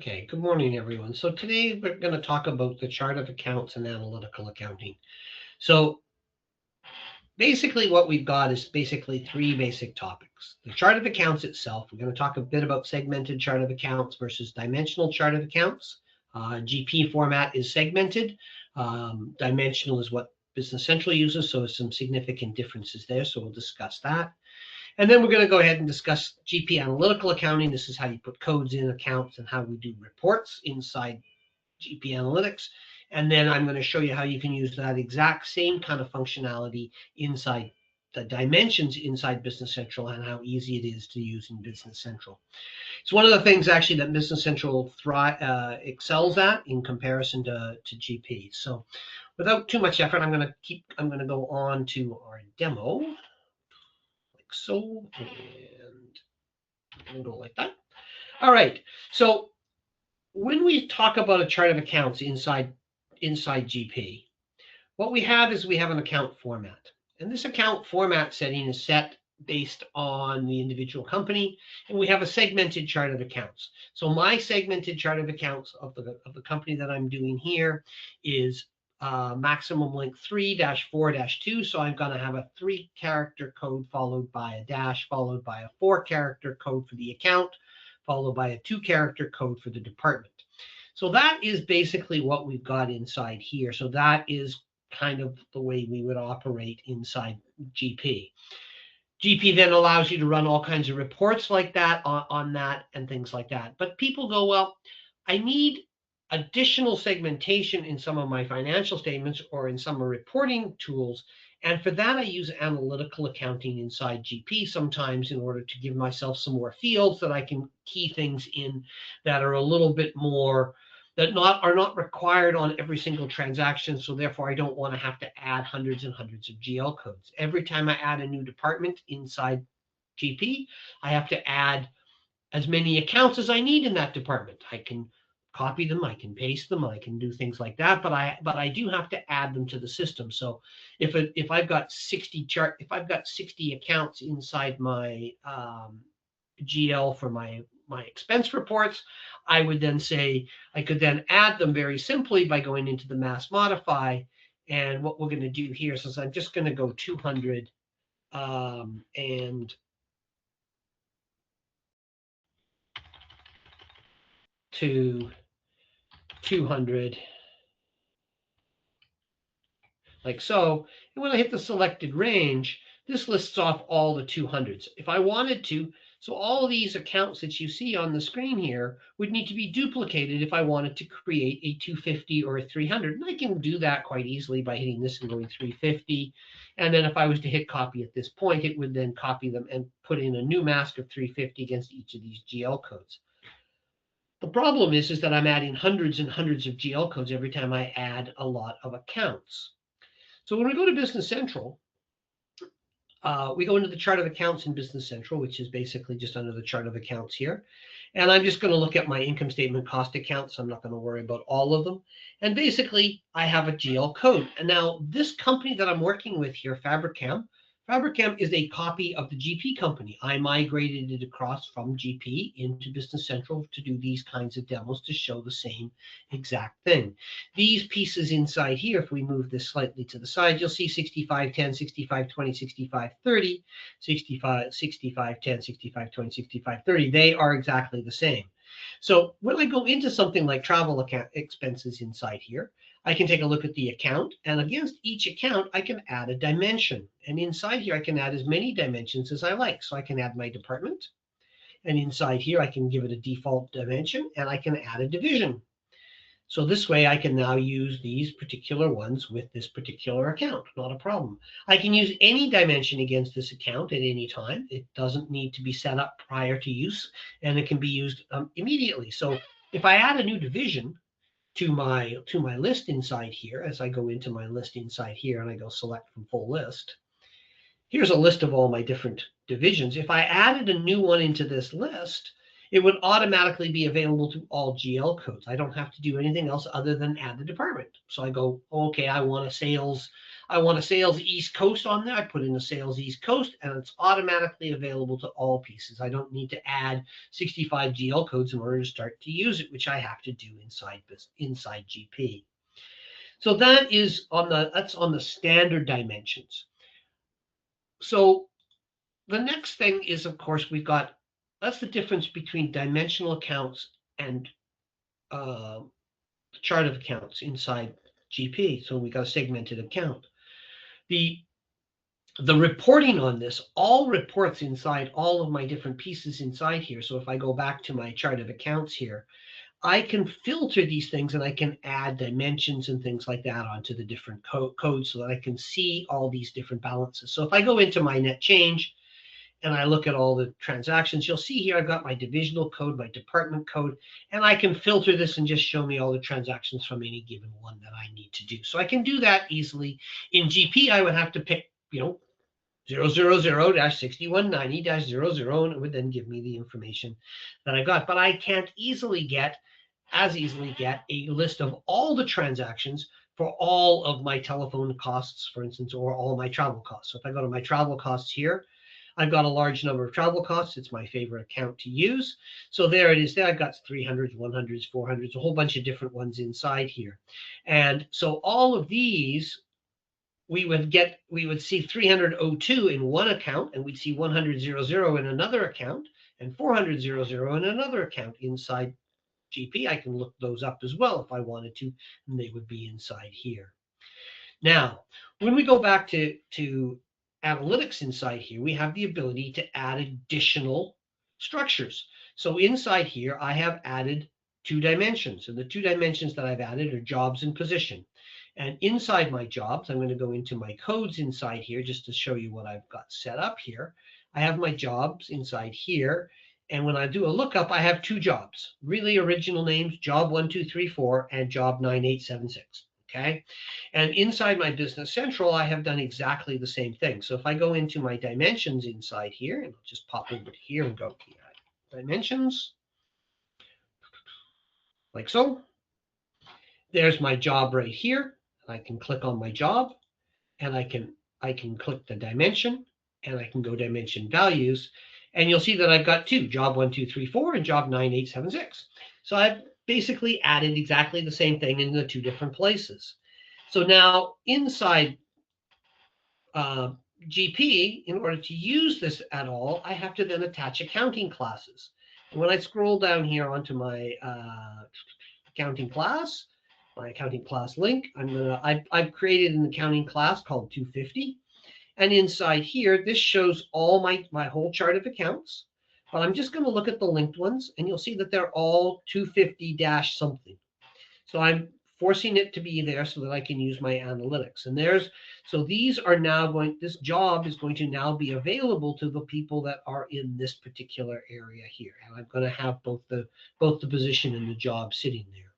Okay, good morning, everyone. So today we're going to talk about the chart of accounts and analytical accounting. So basically what we've got is basically three basic topics. The chart of accounts itself, we're going to talk a bit about segmented chart of accounts versus dimensional chart of accounts. GP format is segmented. Dimensional is what Business Central uses, so some significant differences there. So we'll discuss that. And then we're going to go ahead and discuss GP analytical accounting. This is how you put codes in accounts and how we do reports inside GP analytics. And then I'm going to show you how you can use that exact same kind of functionality inside the dimensions inside Business Central and how easy it is to use in Business Central. It's one of the things actually that Business Central excels at in comparison to GP. So without too much effort, I'm going to go on to our demo. So, and go like that. All right. So when we talk about a chart of accounts inside GP, what we have is we have an account format. And this account format setting is set based on the individual company. And we have a segmented chart of accounts. So my segmented chart of accounts of the company that I'm doing here is maximum length 3-4-2. So I'm going to have a 3-character code followed by a dash, followed by a 4-character code for the account, followed by a 2-character code for the department. So that is basically what we've got inside here. So that is kind of the way we would operate inside GP. GP then allows you to run all kinds of reports like that on that and things like that. But people go, well, I need additional segmentation in some of my financial statements or in some reporting tools. And for that, I use analytical accounting inside GP sometimes in order to give myself some more fields that I can key things in that are a little bit more, that are not required on every single transaction. So therefore, I don't want to have to add hundreds and hundreds of GL codes. Every time I add a new department inside GP, I have to add as many accounts as I need in that department. I can copy them, I can paste them, I can do things like that, but I do have to add them to the system. So if I've got 60 accounts inside my GL for my expense reports, I would then say I could then add them very simply by going into the mass modify. And what we're going to do here is I'm just going to go 200 and to 200 like so. And when I hit the selected range, this lists off all the 200s. If I wanted to, so all of these accounts that you see on the screen here would need to be duplicated if I wanted to create a 250 or a 300. And I can do that quite easily by hitting this and going 350. And then if I was to hit copy at this point, it would then copy them and put in a new mask of 350 against each of these GL codes. The problem is that I'm adding hundreds and hundreds of GL codes every time I add a lot of accounts. So when we go to Business Central, we go into the chart of accounts in Business Central, which is basically just under the chart of accounts here. And I'm just going to look at my income statement cost accounts. I'm not going to worry about all of them. And basically, I have a GL code. And now this company that I'm working with here, Fabricam is a copy of the GP company. I migrated it across from GP into Business Central to do these kinds of demos to show the same exact thing. These pieces inside here, if we move this slightly to the side, you'll see 65, 10, 65, 20, 65, 30, 65, 65, 10, 65, 20, 65, 30. They are exactly the same. So when I go into something like travel account expenses inside here, I can take a look at the account, and against each account, I can add a dimension. And inside here, I can add as many dimensions as I like. So I can add my department, and inside here, I can give it a default dimension, and I can add a division. So this way, I can now use these particular ones with this particular account, not a problem. I can use any dimension against this account at any time. It doesn't need to be set up prior to use, and it can be used immediately. So if I add a new division to my list inside here, as I go into my list inside here and I go select from full list, here's a list of all my different divisions. If I added a new one into this list, it would automatically be available to all GL codes. I don't have to do anything else other than add the department. So I go, okay, I want a sales I want a sales East Coast on there. I put in a sales East Coast, and it's automatically available to all pieces. I don't need to add 65 GL codes in order to start to use it, which I have to do inside GP. So that's on the standard dimensions. So the next thing is, of course, that's the difference between dimensional accounts and chart of accounts inside GP. So we got a segmented account. The reporting on this all reports inside all of my different pieces inside here. So if I go back to my chart of accounts here, I can filter these things and I can add dimensions and things like that onto the different codes so that I can see all these different balances. So if I go into my net change and I look at all the transactions, you'll see here I've got my divisional code, my department code, and I can filter this and just show me all the transactions from any given one that I need to do. So I can do that easily. In GP, I would have to pick, 000-6190-00, and it would then give me the information that I got. But I can't easily get a list of all the transactions for all of my telephone costs, for instance, or all my travel costs. So if I go to my travel costs here, I've got a large number of travel costs. It's my favorite account to use. So there it is. There I've got 300s, 100s, 400s, a whole bunch of different ones inside here. And so all of these, we would see 300.02 in one account, and we'd see 100.00 in another account, and 400.00 in another account inside GP. I can look those up as well if I wanted to, and they would be inside here. Now, when we go back to analytics inside here, we have the ability to add additional structures. So inside here, I have added 2 dimensions, and the 2 dimensions that I've added are jobs and position. And inside my jobs, I'm going to go into my codes inside here just to show you what I've got set up here. I have my jobs inside here, and when I do a lookup, I have 2 jobs, really original names, job 1234 and job 9876. Okay, and inside my Business Central, I have done exactly the same thing. So if I go into my dimensions inside here, and I'll just pop over here and go dimensions, like so. There's my job right here. I can click on my job, and I can click the dimension, and I can go dimension values, and you'll see that I've got 2, job 1234 and job 9876. So I've basically added exactly the same thing in the 2 different places. So now inside GP, in order to use this at all, I have to then attach accounting classes. And when I scroll down here onto my accounting class, my accounting class link, I've created an accounting class called 250. And inside here, this shows all my whole chart of accounts. But I'm just going to look at the linked ones, and you'll see that they're all 250- something. So I'm forcing it to be there so that I can use my analytics. And so these are now this job is going to now be available to the people that are in this particular area here. And I'm going to have both the position and the job sitting there.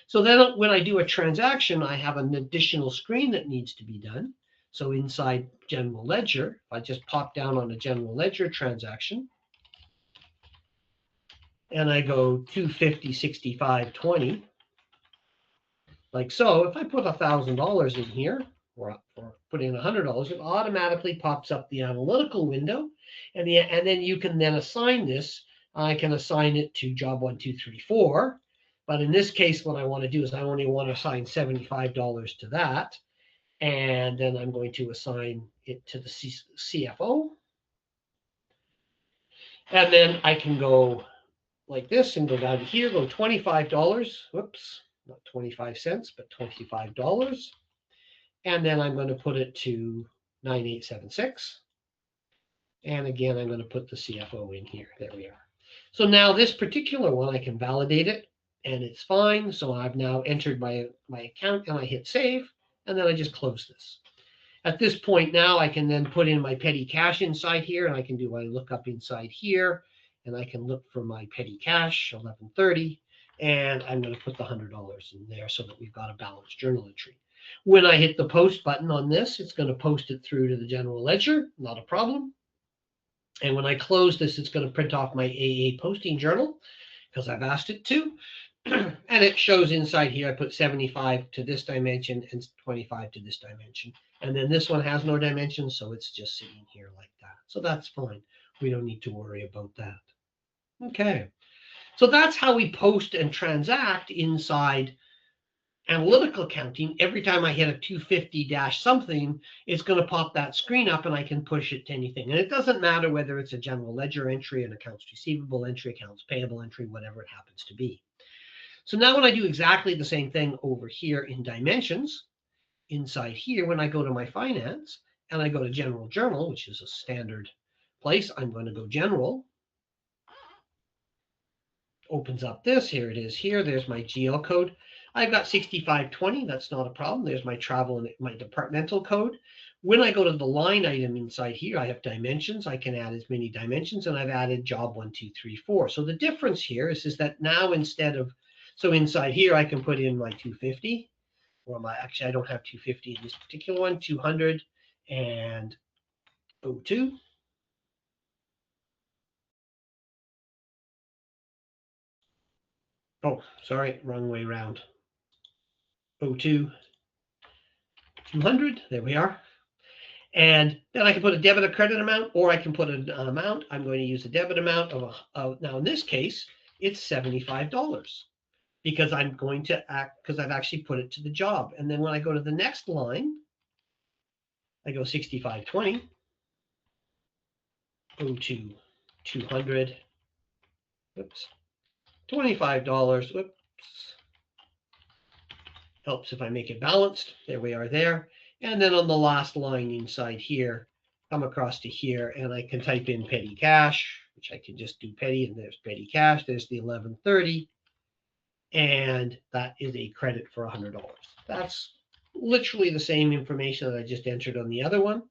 So then when I do a transaction, I have an additional screen that needs to be done. So inside General Ledger, if I just pop down on a General Ledger transaction, and I go 250.65.20, like so, if I put $1,000 in here, or put in $100, it automatically pops up the analytical window, and then you can then assign this. I can assign it to job 1234, but in this case, what I want to do is I only want to assign $75 to that, and then I'm going to assign it to the CFO, and then I can go like this and go down here, go $25. Whoops. Not 25 cents, but $25. And then I'm going to put it to 9876. And again, I'm going to put the CFO in here. There we are. So now this particular one, I can validate it, and it's fine. So I've now entered my account, and I hit save, and then I just close this. At this point now, I can then put in my petty cash inside here, and I can do my lookup inside here, and I can look for my petty cash, 1130. And I'm going to put the $100 in there so that we've got a balanced journal entry. When I hit the post button on this, it's going to post it through to the general ledger, not a problem. And when I close this, it's going to print off my AA posting journal because I've asked it to. And it shows inside here, I put 75 to this dimension and 25 to this dimension. And then this one has no dimensions, so it's just sitting here like that. So that's fine. We don't need to worry about that. Okay. So that's how we post and transact inside analytical accounting. Every time I hit a 250 dash something, it's going to pop that screen up and I can push it to anything. And it doesn't matter whether it's a general ledger entry, an accounts receivable entry, accounts payable entry, whatever it happens to be. So now when I do exactly the same thing over here in dimensions, inside here, when I go to my finance and I go to general journal, which is a standard place, I'm going to go general. Opens up this, here it is here, there's my GL code. I've got 6520, that's not a problem. There's my travel and my departmental code. When I go to the line item inside here, I have dimensions. I can add as many dimensions, and I've added job 1, 2, 3, 4. So the difference here is that now instead of, so inside here, I can put in my 250, or my, actually I don't have 250 in this particular one, 200 and 02. Oh, sorry, wrong way around. 02, 200, there we are. And then I can put a debit or credit amount, or I can put an amount. I'm going to use a debit amount of now in this case, it's $75 because I'm going to because I've actually put it to the job. And then when I go to the next line, I go 6520, 02, 200, whoops, $25, whoops. Helps if I make it balanced. There we are there. And then on the last line inside here, come across to here and I can type in petty cash, which I can just do petty, and there's petty cash. There's the 1130, and that is a credit for $100. That's literally the same information that I just entered on the other one.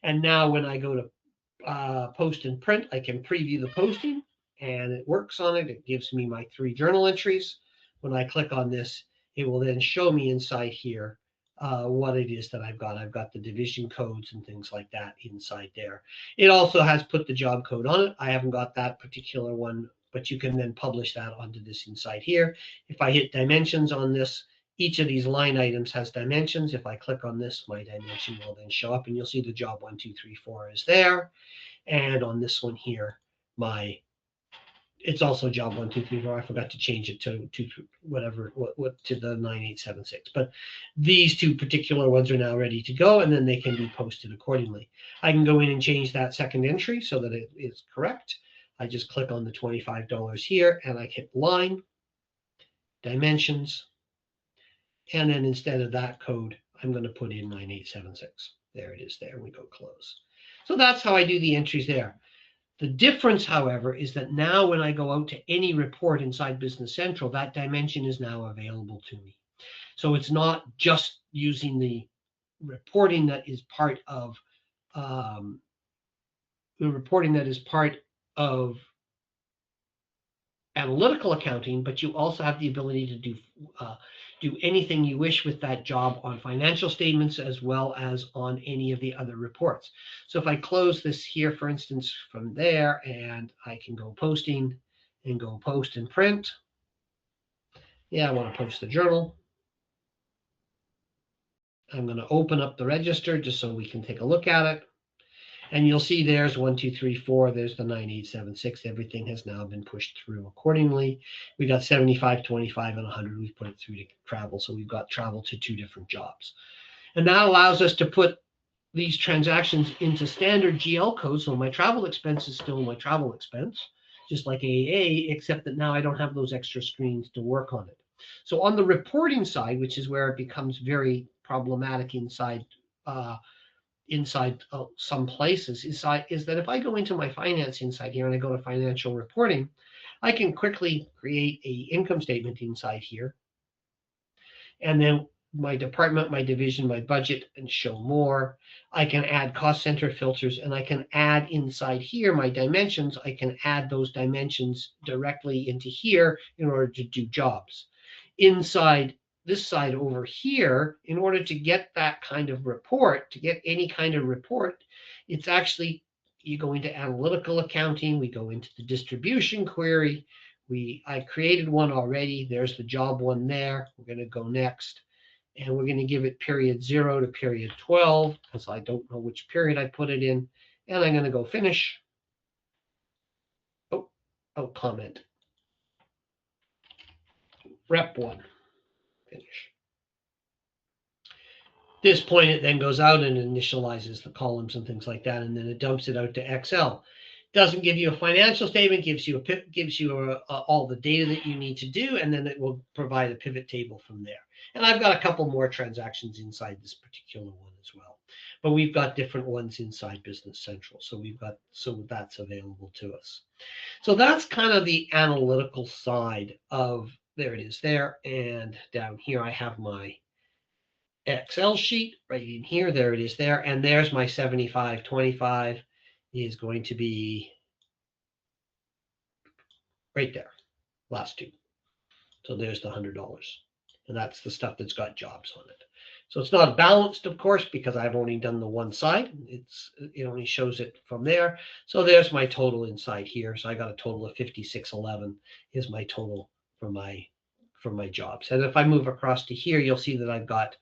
And now when I go to post and print, I can preview the posting and it works on it. It gives me my 3 journal entries. When I click on this, it will then show me inside here what it is that I've got. I've got the division codes and things like that inside there. It also has put the job code on it. I haven't got that particular one, but you can then publish that onto this inside here. If I hit dimensions on this, each of these line items has dimensions. If I click on this, my dimension will then show up, and you'll see the job 1, 2, 3, 4 is there. And on this one here, it's also job 1, 2, 3, 4. I forgot to change it to whatever, to the 9876. But these 2 particular ones are now ready to go, and then they can be posted accordingly. I can go in and change that second entry so that it is correct. I just click on the $25 here, and I hit line, dimensions, and then instead of that code, I'm going to put in 9876. There it is there. We go close. So that's how I do the entries there. The difference, however, is that now when I go out to any report inside Business Central, that dimension is now available to me. So it's not just using the reporting that is part of analytical accounting, but you also have the ability to do anything you wish with that job on financial statements as well as on any of the other reports. So if I close this here, for instance, from there, and I can go posting and go post and print. Yeah, I want to post the journal. I'm going to open up the register just so we can take a look at it. And you'll see there's 1, 2, 3, 4. There's the 9876. Everything has now been pushed through accordingly. We got 75, 25, and 100. We've put it through to travel. So we've got travel to 2 different jobs. And that allows us to put these transactions into standard GL codes. So my travel expense is still my travel expense, just like AA, except that now I don't have those extra screens to work on it. So on the reporting side, which is where it becomes very problematic inside some places, is that if I go into my finance inside here and I go to financial reporting, I can quickly create a income statement inside here. And then my department, my division, my budget, and show more. I can add cost center filters, and I can add inside here my dimensions. I can add those dimensions directly into here in order to do jobs. Inside this side over here, in order to get that kind of report, to get any kind of report, it's actually, you go into analytical accounting, we go into the distribution query, I created one already. There's the job one there. We're going to go next. And we're going to give it period 0 to period 12 because I don't know which period I put it in. And I'm going to go finish. Oh, comment. Rep 1. Finish. This point, it then goes out and initializes the columns and things like that, and then it dumps it out to Excel. Doesn't give you a financial statement, gives you all the data that you need to do, and then it will provide a pivot table from there. And I've got a couple more transactions inside this particular one as well, but we've got different ones inside Business Central, so that's available to us. So that's kind of the analytical side of, there it is there, and down here I have my Excel sheet right in here. There it is there. And there's my 7525 is going to be right there, last two. So there's the $100. And that's the stuff that's got jobs on it. So it's not balanced, of course, because I've only done the one side. It only shows it from there. So there's my total inside here. So I got a total of 5611 is my total for my jobs. And if I move across to here, you'll see that I've got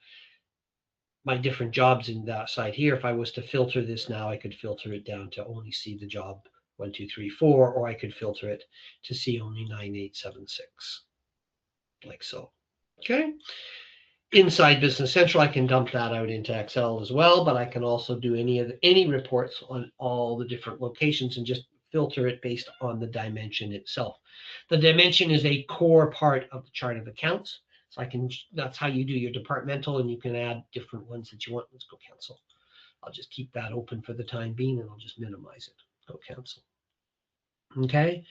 my different jobs in that side here. If I was to filter this now, I could filter it down to only see the job 1, 2, 3, 4, or I could filter it to see only 9876, like so. Okay. Inside Business Central, I can dump that out into Excel as well, but I can also do any reports on all the different locations and just filter it based on the dimension itself. The dimension is a core part of the chart of accounts. So that's how you do your departmental, and you can add different ones that you want. Let's go cancel. I'll just keep that open for the time being, and I'll just minimize it. Go cancel. Okay.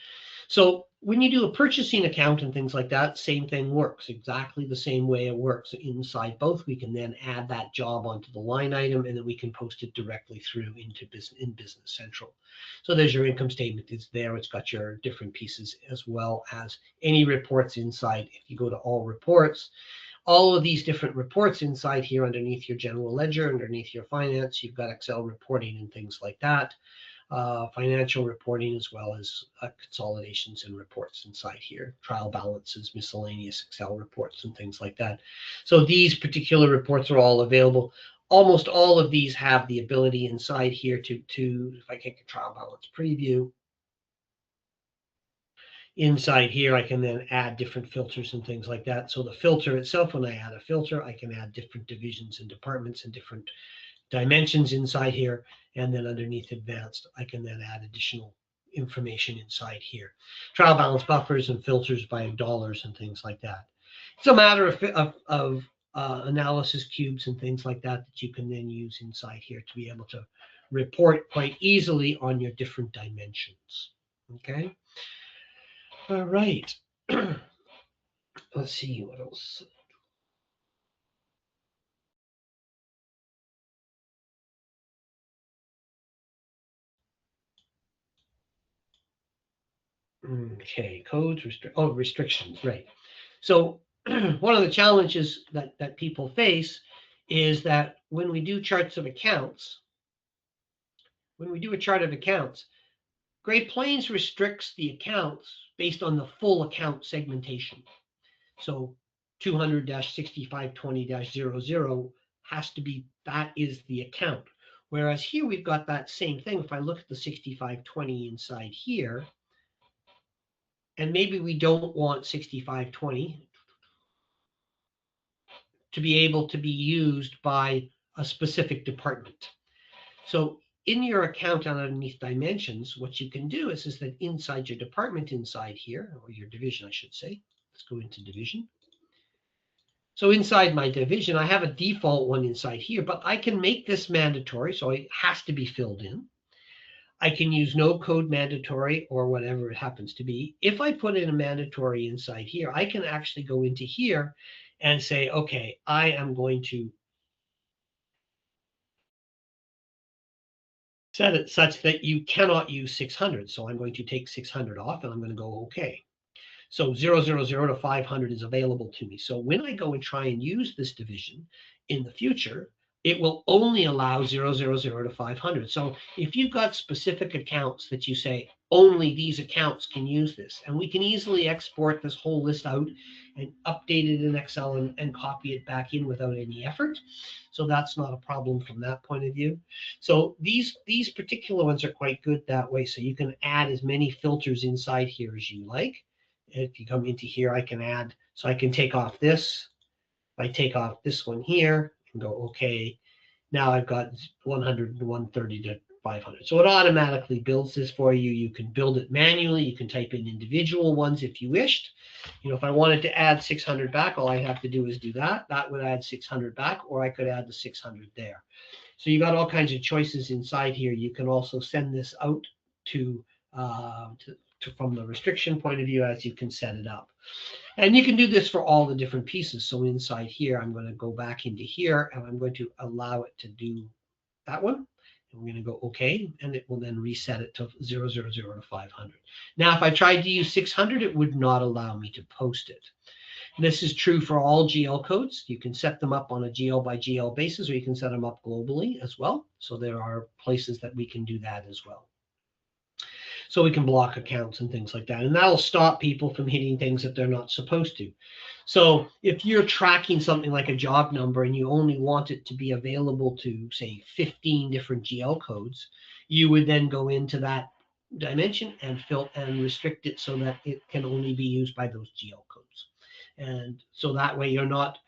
So when you do a purchasing account and things like that, same thing works. Exactly the same way it works inside both. We can then add that job onto the line item, and then we can post it directly through in Business Central. So there's your income statement. It's there. It's got your different pieces as well as any reports inside. If you go to all reports, all of these different reports inside here underneath your general ledger, underneath your finance, you've got Excel reporting and things like that. Financial reporting, as well as consolidations and reports inside here, trial balances, miscellaneous Excel reports and things like that. So these particular reports are all available. Almost all of these have the ability inside here to if I take a trial balance preview, inside here I can then add different filters and things like that. So the filter itself, when I add a filter, I can add different divisions and departments and different dimensions inside here, and then underneath advanced, I can then add additional information inside here. Trial balance buffers and filters by dollars and things like that. It's a matter of analysis cubes and things like that that you can then use inside here to be able to report quite easily on your different dimensions. Okay. All right. Let's see what else. Okay, codes, restrictions, right. So one of the challenges that people face is that when we do charts of accounts, when we do a chart of accounts, Great Plains restricts the accounts based on the full account segmentation. So 200-6520-00 has to be, that is the account. Whereas here we've got that same thing. If I look at the 6520 inside here, and maybe we don't want 6520 to be able to be used by a specific department. So in your account underneath dimensions, what you can do is that inside your department inside here, or your division, I should say, let's go into division. So inside my division, I have a default one inside here, but I can make this mandatory, so it has to be filled in. I can use no code mandatory or whatever it happens to be. If I put in a mandatory inside here, I can actually go into here and say, okay, I am going to set it such that you cannot use 600. So I'm going to take 600 off, and I'm going to go okay. So 000 to 500 is available to me. So when I go and try and use this division in the future, it will only allow 000 to 500. So if you've got specific accounts that you say, only these accounts can use this, and we can easily export this whole list out and update it in Excel and copy it back in without any effort. So that's not a problem from that point of view. So these particular ones are quite good that way. So you can add as many filters inside here as you like. If you come into here, I can add, so I can take off this. If I take off this one here and go, okay, now I've got 100 to 130 to 500. So it automatically builds this for you. You can build it manually. You can type in individual ones if you wished. If I wanted to add 600 back, all I have to do is do that. That would add 600 back, or I could add the 600 there. So you got all kinds of choices inside here. You can also send this out to from the restriction point of view as you can set it up. And you can do this for all the different pieces. So inside here, I'm going to go back into here and I'm going to allow it to do that one. And we're going to go OK, and it will then reset it to 000 to 500. Now, if I tried to use 600, it would not allow me to post it. And this is true for all GL codes. You can set them up on a GL by GL basis, or you can set them up globally as well. So there are places that we can do that as well. So we can block accounts and things like that. And that'll stop people from hitting things that they're not supposed to. So if you're tracking something like a job number and you only want it to be available to, say, 15 different GL codes, you would then go into that dimension and restrict it so that it can only be used by those GL codes. And so that way you're not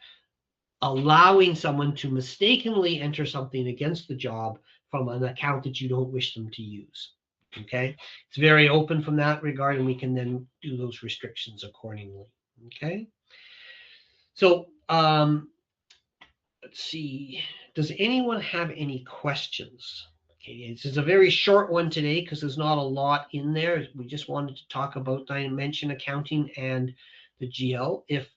allowing someone to mistakenly enter something against the job from an account that you don't wish them to use. Okay, it's very open from that regard, and we can then do those restrictions accordingly. Okay, so let's see. Does anyone have any questions? Okay, this is a very short one today because there's not a lot in there. We just wanted to talk about dimension accounting and the GL. If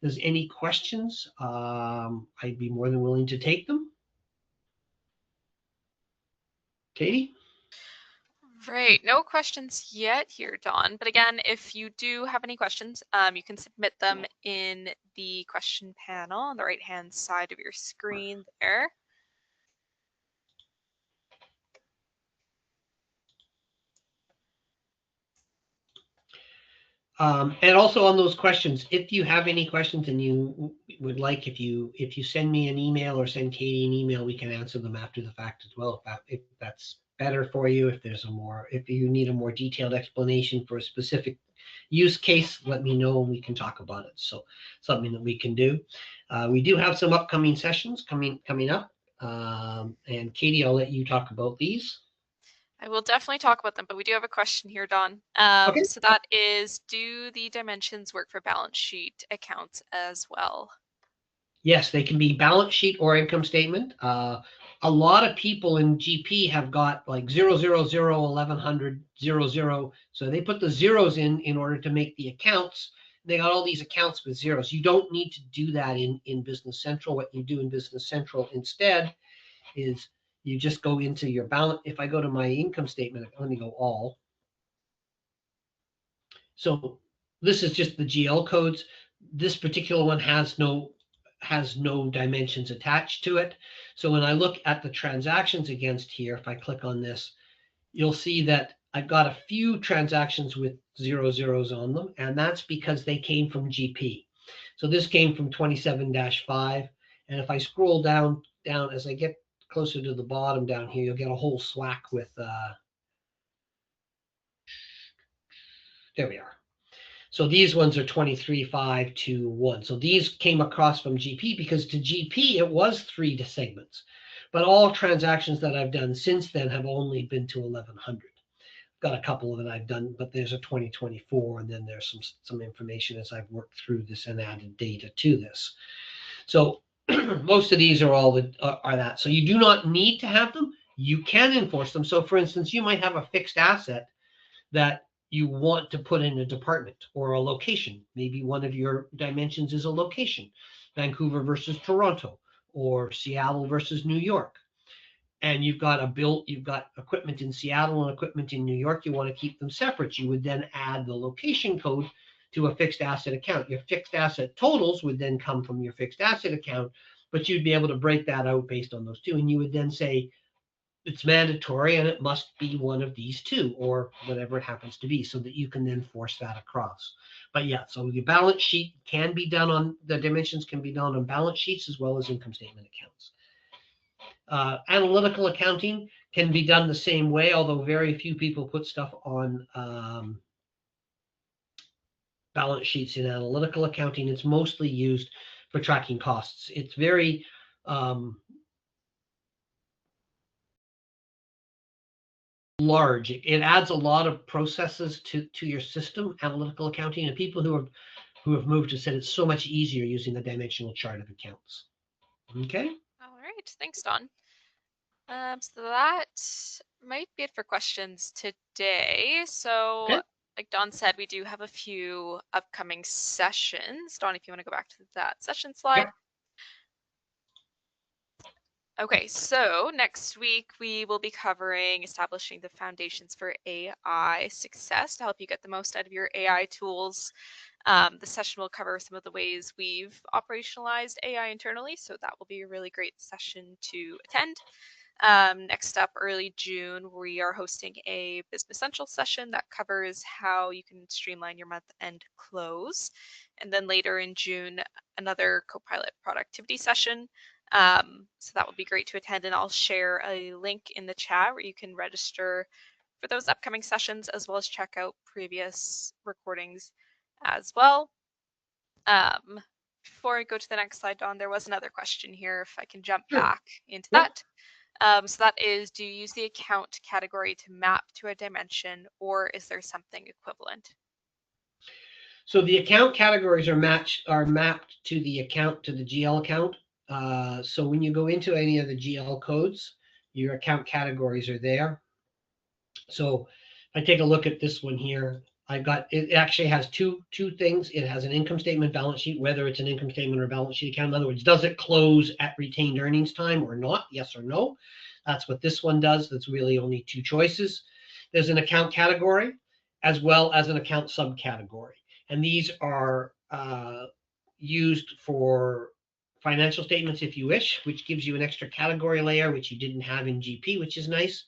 there's any questions, I'd be more than willing to take them. Katie? Right, no questions yet here, Don. But again, if you do have any questions, you can submit them in the question panel on the right-hand side of your screen there. And also on those questions, if you have any questions and you would like, if you send me an email or send Katie an email, we can answer them after the fact as well. If that's better for you, if you need a more detailed explanation for a specific use case, let me know and we can talk about it. So something that we can do. We do have some upcoming sessions coming up. And Katie, I'll let you talk about these. I will definitely talk about them, but we do have a question here, Don. Okay. So that is, do the dimensions work for balance sheet accounts as well? Yes, they can be balance sheet or income statement. A lot of people in GP have got like 000, 1100, 00. So they put the zeros in order to make the accounts. They got all these accounts with zeros. You don't need to do that in Business Central. What you do in Business Central instead is you just go into your balance. If I go to my income statement, let me go all. So this is just the GL codes. This particular one has no dimensions attached to it. So when I look at the transactions against here, if I click on this, you'll see that I've got a few transactions with 00s on them, and that's because they came from GP. So this came from 27-5, and if I scroll down as I get closer to the bottom down here, you'll get a whole swack with, there we are. So these ones are 23.5 to 1. So these came across from GP because to GP it was 3 segments. But all transactions that I've done since then have only been to 1100. Got a couple that I've done, but there's a 2024, and then there's some information as I've worked through this and added data to this. So most of these are all are that. So you do not need to have them. You can enforce them. So for instance, you might have a fixed asset that you want to put in a department or a location. Maybe one of your dimensions is a location, Vancouver versus Toronto, or Seattle versus New York. And you've got equipment in Seattle and equipment in New York. You want to keep them separate. You would then add the location code to a fixed asset account. Your fixed asset totals would then come from your fixed asset account, but you'd be able to break that out based on those two. And you would then say, it's mandatory and it must be one of these two or whatever it happens to be so that you can then force that across. But yeah, so the balance sheet can be done on the dimensions can be done on balance sheets as well as income statement accounts. Analytical accounting can be done the same way, although very few people put stuff on balance sheets in analytical accounting. It's mostly used for tracking costs. It's very large. It adds a lot of processes to your system, analytical accounting, and people who have moved have said it's so much easier using the dimensional chart of accounts. Okay. All right, thanks, Don. So that might be it for questions today. So, Okay. like Don said, we do have a few upcoming sessions. Don, if you want to go back to that session slide. Yep. Okay, so next week we will be covering establishing the foundations for AI success to help you get the most out of your AI tools. The session will cover some of the ways we've operationalized AI internally, so that will be a really great session to attend. Next up, early June, we are hosting a Business Essential session that covers how you can streamline your month-end close. And then later in June, another Copilot productivity session. So that will be great to attend, and I'll share a link in the chat where you can register for those upcoming sessions as well as check out previous recordings as well. Before I go to the next slide, Dawn, there was another question here, if I can jump back into that. So that is, do you use the account category to map to a dimension, or is there something equivalent? So the account categories are mapped to the account, to the GL account. So when you go into any of the GL codes, your account categories are there. So if I take a look at this one here, it actually has two things. It has an income statement, balance sheet, whether it's an income statement or balance sheet account. In other words, does it close at retained earnings time or not? Yes or no. That's what this one does. That's really only two choices. There's an account category as well as an account subcategory. And these are used for financial statements if you wish, which gives you an extra category layer, which you didn't have in GP, which is nice.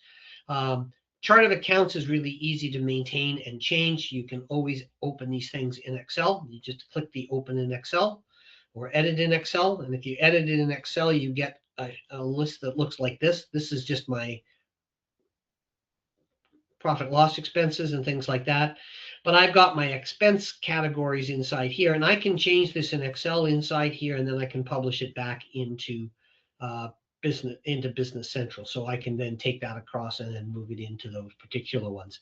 Chart of accounts is really easy to maintain and change. You can always open these things in Excel. You just click the open in Excel or edit in Excel. And if you edit it in Excel, you get a list that looks like this. This is just my profit loss expenses and things like that. But I've got my expense categories inside here, and I can change this in Excel inside here, and then I can publish it back into Business Central. So I can then take that across and then move it into those particular ones.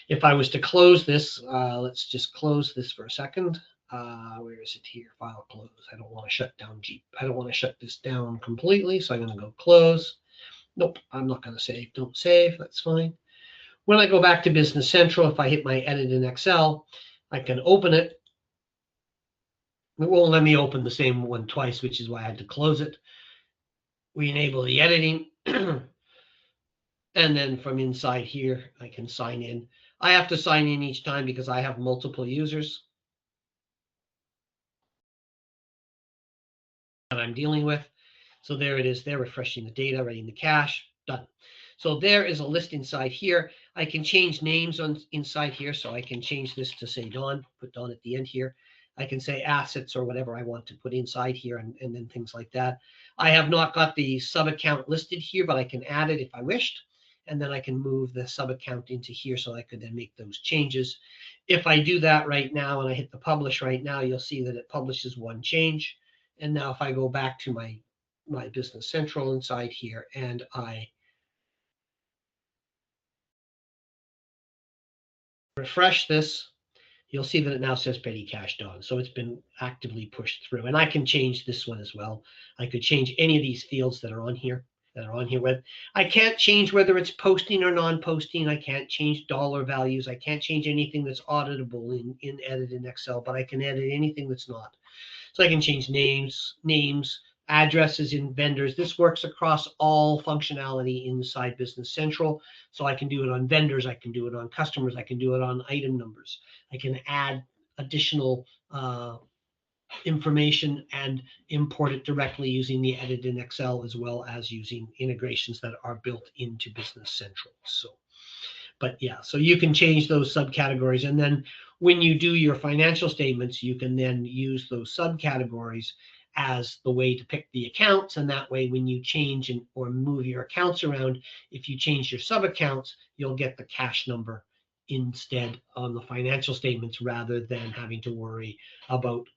If I was to close this, let's just close this for a second. Where is it here? File close. I don't want to shut down I don't want to shut this down completely, so I'm going to go close. Nope, I'm not going to save. Don't save. That's fine. When I go back to Business Central, if I hit my edit in Excel, I can open it. It won't let me open the same one twice, which is why I had to close it. We enable the editing. And then from inside here, I can sign in. I have to sign in each time because I have multiple users that I'm dealing with. So there it is. They're refreshing the data, writing the cache, done. So there is a list inside here. I can change names inside here. So I can change this to say Dawn, put Dawn at the end here. I can say assets or whatever I want to put inside here and then things like that. I have not got the sub account listed here, but I can add it if I wished. And then I can move the sub account into here so I could then make those changes. If I do that right now and I hit the publish right now, you'll see that it publishes one change. And now if I go back to my Business Central inside here and I refresh this, you'll see that it now says petty cash Dawn. So it's been actively pushed through. And I can change this one as well. I could change any of these fields that are on here. With. I can't change whether it's posting or non-posting. I can't change dollar values. I can't change anything that's auditable in edit in Excel, but I can edit anything that's not. So I can change names, addresses in vendors. This works across all functionality inside Business Central. So I can do it on vendors. I can do it on customers. I can do it on item numbers. I can add additional information and import it directly using the edit in Excel, as well as using integrations that are built into Business Central. So, but yeah, so you can change those subcategories. And then when you do your financial statements, you can then use those subcategories as the way to pick the accounts. And that way, when you change or move your accounts around, if you change your sub accounts, you'll get the cash number instead on the financial statements, rather than having to worry about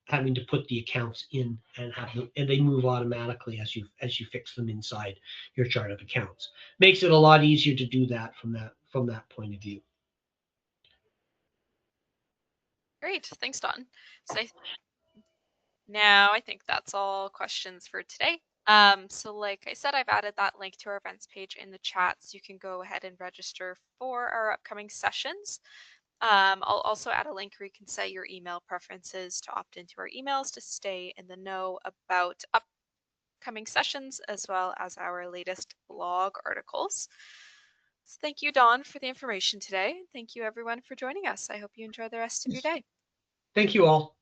having to put the accounts in and have them, and they move automatically as you fix them inside your chart of accounts. Makes it a lot easier to do that from that point of view. Great, thanks, Don. So now I think that's all questions for today. So like I said, I've added that link to our events page in the chat, so you can go ahead and register for our upcoming sessions. I'll also add a link where you can set your email preferences to opt into our emails to stay in the know about upcoming sessions, as well as our latest blog articles. So thank you, Dawn, for the information today. Thank you, everyone, for joining us. I hope you enjoy the rest of your day. Thank you all.